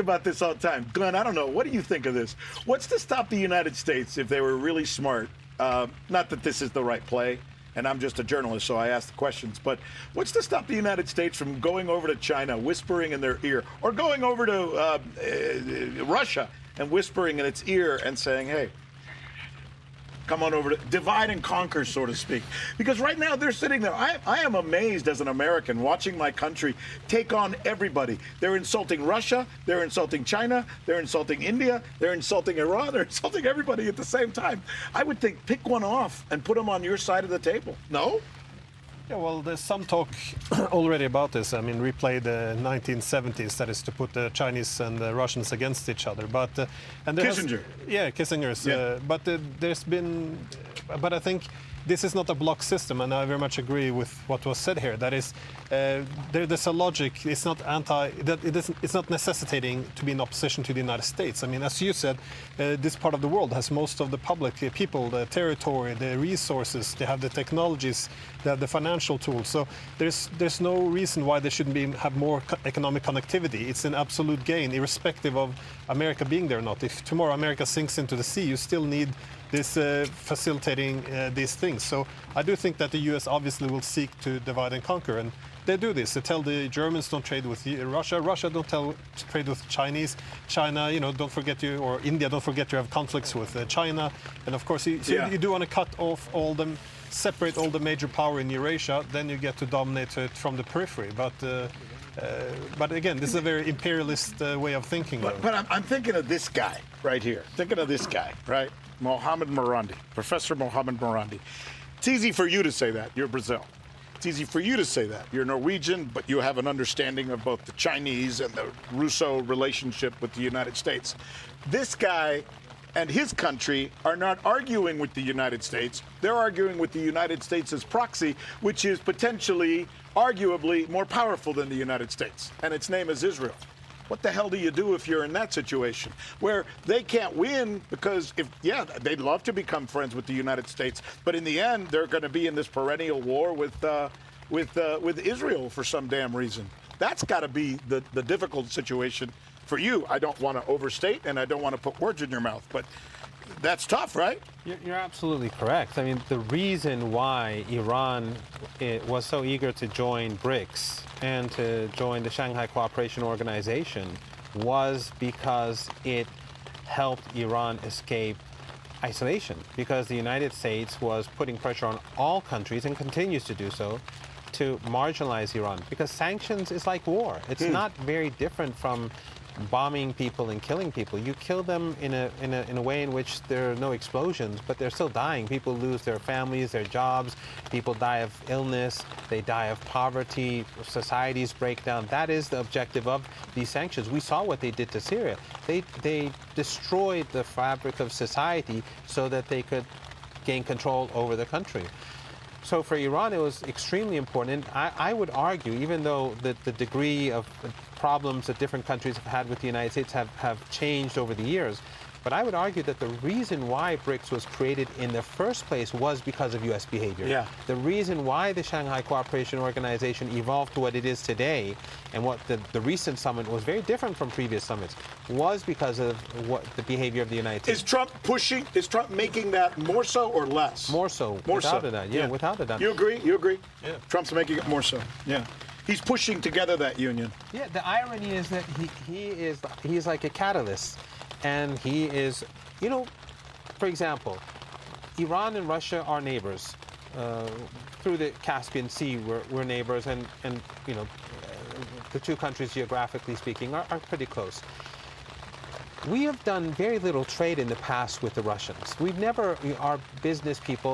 About this all the time. Glenn, I don't know. What do you think of this? What's to stop the United States if they were really smart? Not that this is the right play, and I'm just a journalist, so I ask the questions, but what's to stop the United States from going over to China, whispering in their ear, or going over to Russia and whispering in its ear and saying, hey, come on over to divide and conquer, so to speak? Because right now they're sitting there. I am amazed as an American watching my country take on everybody. They're insulting Russia, they're insulting China, they're insulting India, they're insulting Iran, they're insulting everybody at the same time. I would think pick one off and put them on your side of the table. No? Yeah, well, there's some talk already about this. I mean, replay the 1970s, that is to put the Chinese and the Russians against each other. But and Kissinger. Kissinger's. Yeah. But I think this is not a bloc system, and I very much agree with what was said here. That is, there's a logic. It's not it's not necessitating to be in opposition to the United States. I mean, as you said, this part of the world has most of the public people, the territory, the resources. They have the technologies, they have the financial tools. So there's no reason why they shouldn't have more economic connectivity. It's an absolute gain, irrespective of America being there or not. If tomorrow America sinks into the sea, you still need this facilitating these things. So I do think that the U.S. obviously will seek to divide and conquer, and they do this. They tell the Germans don't trade with Russia. Russia don't trade with Chinese. China, don't forget or India, don't forget you have conflicts with China. And of course, you do want to cut off all them, separate all the major power in Eurasia. Then you get to dominate it from the periphery. But again, this is a very imperialist way of thinking. But I'm thinking of this guy right here. Thinking of this guy, right? Mohammad Marandi, Professor Mohammad Marandi. It's easy for you to say that. You're Brazil. It's easy for you to say that. You're Norwegian, but you have an understanding of both the Chinese and the Russo relationship with the United States. This guy and his country are not arguing with the United States. They're arguing with the United States as proxy, which is potentially, arguably, more powerful than the United States. And its name is Israel. What the hell do you do if you're in that situation where they can't win? Because they'd love to become friends with the United States, but in the end, they're going to be in this perennial war with Israel for some damn reason. That's got to be the difficult situation for you. I don't want to overstate, and I don't want to put words in your mouth, but that's tough, right? You're absolutely correct. I mean, the reason why Iran was so eager to join BRICS and to join the Shanghai Cooperation Organization was because it helped Iran escape isolation, because the United States was putting pressure on all countries and continues to do so to marginalize Iran, because sanctions is like war. It's not very different from bombing people and killing people. You kill them in a way in which there are no explosions, but they're still dying. People lose their families, their jobs. People die of illness. They die of poverty. Societies break down. That is the objective of these sanctions. We saw what they did to Syria. They destroyed the fabric of society so that they could gain control over the country. So for Iran, it was extremely important. And I would argue, even though the degree of problems that different countries have had with the United States have changed over the years, but I would argue that the reason why BRICS was created in the first place was because of U.S. behavior. Yeah. The reason why the Shanghai Cooperation Organization evolved to what it is today, and what the recent summit was very different from previous summits, was because of what the behavior of the United States. Is Trump making that more so or less? More so. Without a doubt. Yeah, without a doubt. You agree? You agree? Yeah. Trump's making it more so. Yeah. He's pushing together that union. Yeah, the irony is that he's like a catalyst. And he is, for example, Iran and Russia are neighbors. Through the Caspian Sea, we're neighbors, and the two countries, geographically speaking, are pretty close. We have done very little trade in the past with the Russians. Our business people